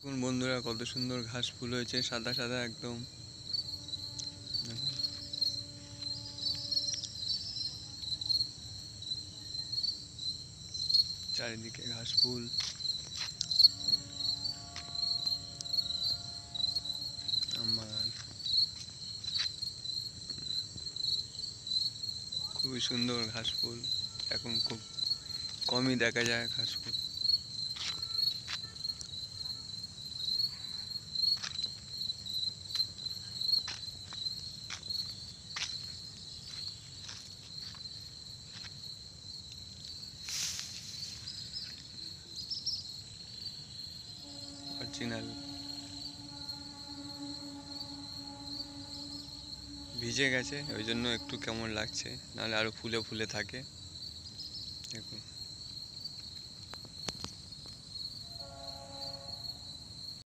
দেখুন বন্ধুরা, কত সুন্দর ঘাস ফুল হয়েছে, সাদা সাদা একদম। দেখুন, চারিদিকে ঘাস ফুল। আমার খুবই সুন্দর ঘাস ফুল। এখন খুব কমই দেখা যায় ঘাস ফুল। অরিজিনাল ভিজে গেছে, ওই জন্য একটু কেমন লাগছে, নাহলে আরো ফুলে ফুলে থাকে। দেখুন।